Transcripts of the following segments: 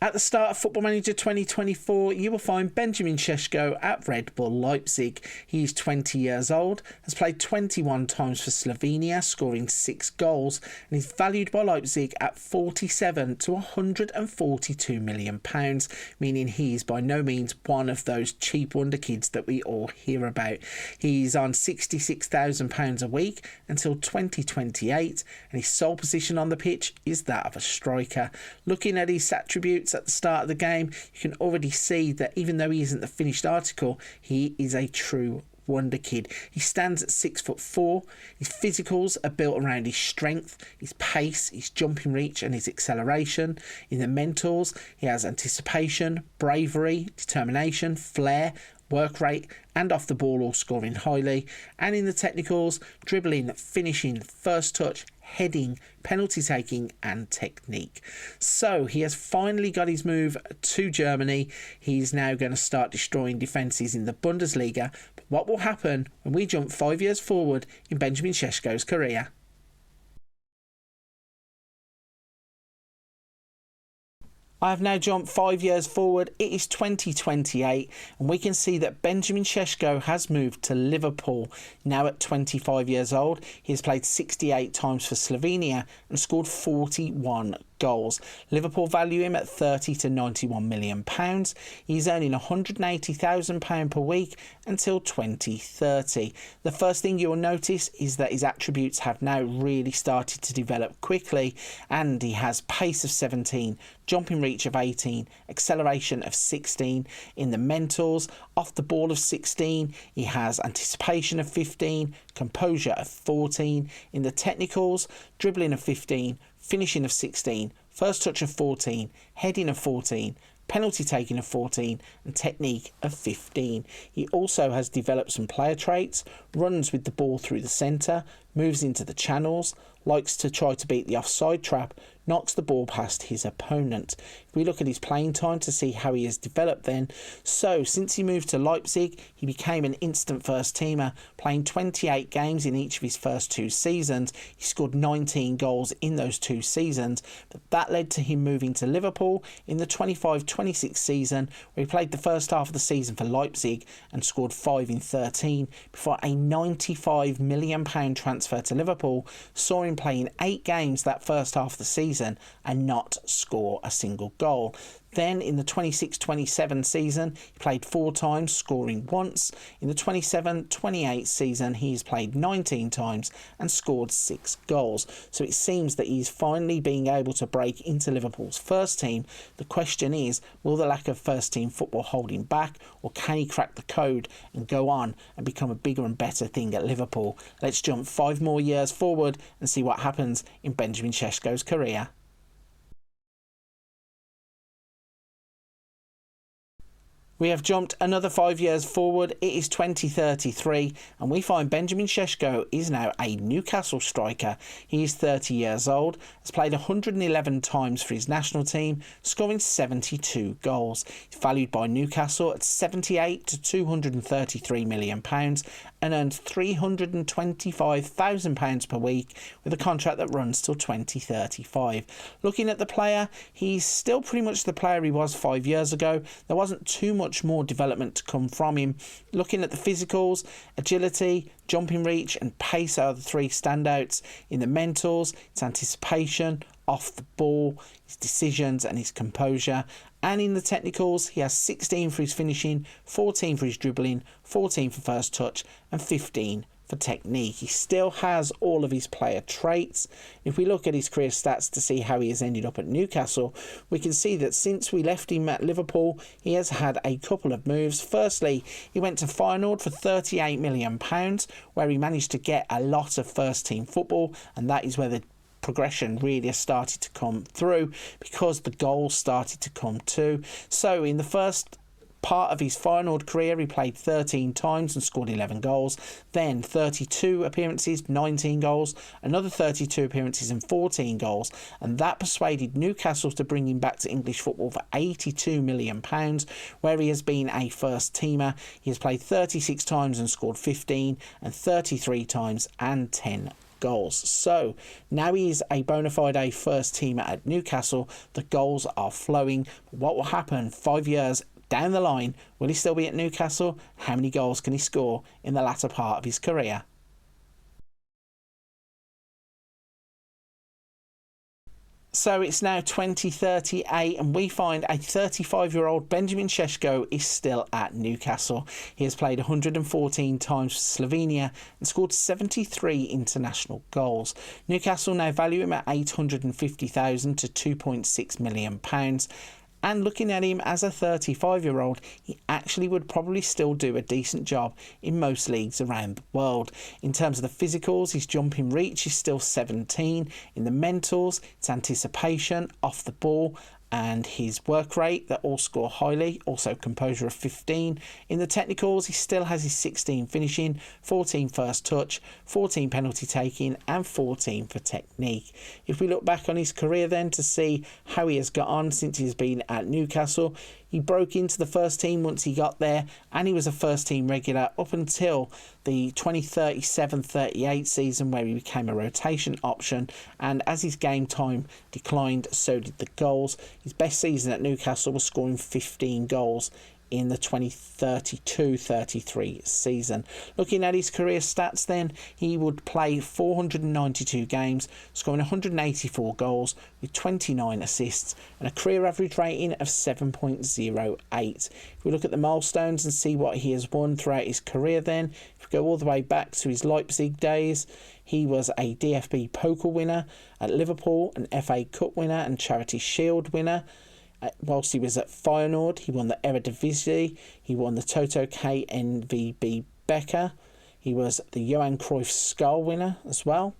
At the start of Football Manager 2024, you will find Benjamin Sesko at Red Bull Leipzig. He is 20 years old, has played 21 times for Slovenia, scoring 6 goals, and is valued by Leipzig at 47 to £142 million, meaning he is by no means one of those cheap wonderkids that we all hear about. He's on £66,000 a week until 2028, and his sole position on the pitch is that of a striker. Looking at his attributes at the start of the game, you can already see that even though he isn't the finished article, he is a true wonder kid. He stands at 6'4". His physicals are built around his strength, his pace, his jumping reach and his acceleration. In the mentals, he has anticipation, bravery, determination, flair, work rate and off the ball, all scoring highly. And in the technicals, dribbling, finishing, first touch, heading, penalty taking and technique. So he has finally got his move to Germany. He's now going to start destroying defences in the Bundesliga. But what will happen when we jump 5 years forward in Benjamin Sesko's career? I have now jumped 5 years forward. It is 2028 and we can see that Benjamin Sesko has moved to Liverpool. Now at 25 years old, he has played 68 times for Slovenia and scored 41 goals. Liverpool value him at £30 to £91 million. He's earning £180,000 per week until 2030. The first thing you will notice is that his attributes have now really started to develop quickly, and he has pace of 17, jumping reach of 18, acceleration of 16. In the mentals, off the ball of 16, he has anticipation of 15, composure of 14. In the technicals, dribbling of 15, finishing of 16, first touch of 14, heading of 14, penalty taking of 14 and technique of 15. He also has developed some player traits, runs with the ball through the centre, moves into the channels, likes to try to beat the offside trap, knocks the ball past his opponent. If we look at his playing time to see how he has developed then, so since he moved to Leipzig, he became an instant first teamer, playing 28 games in each of his first 2 seasons. He scored 19 goals in those 2 seasons, but that led to him moving to Liverpool in the 25-26 season, where he played the first half of the season for Leipzig and scored 5 in 13, before a £95 million transfer to Liverpool saw him playing 8 games that first half of the season and not score a single goal. Then in the 26-27 season, he played 4 times, scoring once. In the 27-28 season, he's played 19 times and scored 6 goals. So it seems that he's finally being able to break into Liverpool's first team. The question is, will the lack of first team football hold him back, or can he crack the code and go on and become a bigger and better thing at Liverpool? Let's jump 5 more years forward and see what happens in Benjamin Sesko's career. We have jumped another 5 years forward. It is 2033 and we find Benjamin Sesko is now a Newcastle striker. He is 30 years old, has played 111 times for his national team, scoring 72 goals. He's valued by Newcastle at £78 to £233 million and earned £325,000 per week with a contract that runs till 2035. Looking at the player, he's still pretty much the player he was 5 years ago. There wasn't too much more development to come from him. Looking at the physicals, agility, jumping reach and pace are the 3 standouts. In the mentals, it's anticipation, off the ball, his decisions and his composure. And in the technicals, he has 16 for his finishing, 14 for his dribbling, 14 for first touch and 15 for technique. He still has all of his player traits. If we look at his career stats to see how he has ended up at Newcastle, we can see that since we left him at Liverpool, he has had a couple of moves. Firstly, he went to Feyenoord for £38 million, where he managed to get a lot of first team football, and that is where the progression really has started to come through, because the goals started to come too. So in the first part of his Feyenoord career, he played 13 times and scored 11 goals. Then 32 appearances, 19 goals. Another 32 appearances and 14 goals. And that persuaded Newcastle to bring him back to English football for £82 million, where he has been a first teamer. He has played 36 times and scored 15, and 33 times and 10 goals. So now he is a bona fide first teamer at Newcastle. The goals are flowing. What will happen 5 years down the line? Will he still be at Newcastle? How many goals can he score in the latter part of his career? So it's now 2038 and we find a 35-year-old Benjamin Sesko is still at Newcastle. He has played 114 times for Slovenia and scored 73 international goals. Newcastle now value him at 850,000 to £2.6 million. And looking at him as a 35-year-old, he actually would probably still do a decent job in most leagues around the world. In terms of the physicals, his jumping reach is still 17. In the mentals, it's anticipation, off the ball, and his work rate that all score highly, also composure of 15. In the technicals, he still has his 16 finishing, 14 first touch, 14 penalty taking and 14 for technique. If we look back on his career then to see how he has got on since he's been at Newcastle, he broke into the first team once he got there and he was a first team regular up until the 2037-38 season where he became a rotation option, and as his game time declined, so did the goals. His best season at Newcastle was scoring 15 goals in the 2032-33 season. Looking at his career stats then, he would play 492 games, scoring 184 goals with 29 assists and a career average rating of 7.08. If we look at the milestones and see what he has won throughout his career then, if we go all the way back to his Leipzig days, he was a DFB Pokal winner at Liverpool, an FA Cup winner and Charity Shield winner. Whilst he was at Feyenoord, he won the Eredivisie, he won the Toto KNVB Beker, he was the Johan Cruyff Skull winner as well.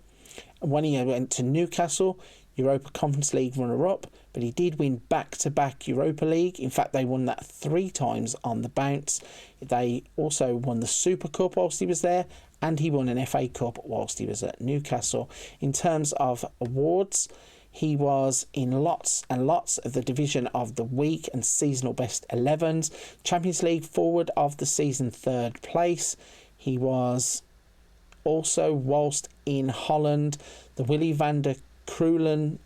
And when he went to Newcastle, Europa Conference League runner-up, but he did win back-to-back Europa League. In fact, they won that 3 times on the bounce. They also won the Super Cup whilst he was there, and he won an FA Cup whilst he was at Newcastle. In terms of awards, he was in lots and lots of the Division of the Week and Seasonal Best 11s. Champions League Forward of the Season 3rd place. He was also, whilst in Holland, the Willy van der Kreulen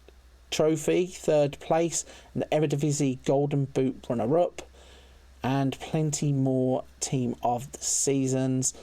Trophy 3rd place and the Eredivisie Golden Boot runner-up, and plenty more Team of the Seasons.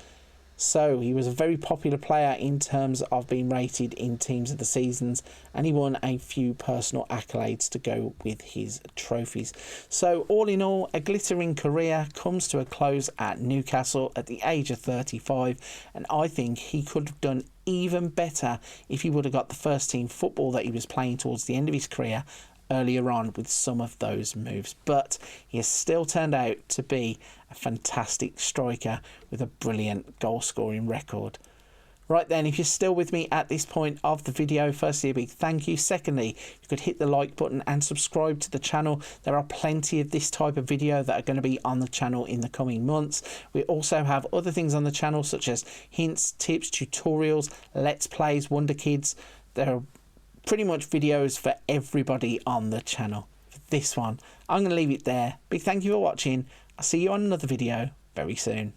So he was a very popular player in terms of being rated in Teams of the Seasons, and he won a few personal accolades to go with his trophies. So all in all, a glittering career comes to a close at Newcastle at the age of 35, and I think he could have done even better if he would have got the first team football that he was playing towards the end of his career earlier on with some of those moves. But he has still turned out to be a fantastic striker with a brilliant goal scoring record. Right then, if you're still with me at this point of the video, firstly a big thank you. Secondly, you could hit the like button and subscribe to the channel. There are plenty of this type of video that are going to be on the channel in the coming months. We also have other things on the channel such as hints, tips, tutorials, let's plays, wonderkids. There are pretty much videos for everybody on the channel. For this one, I'm going to leave it there. Big thank you for watching. I'll see you on another video very soon.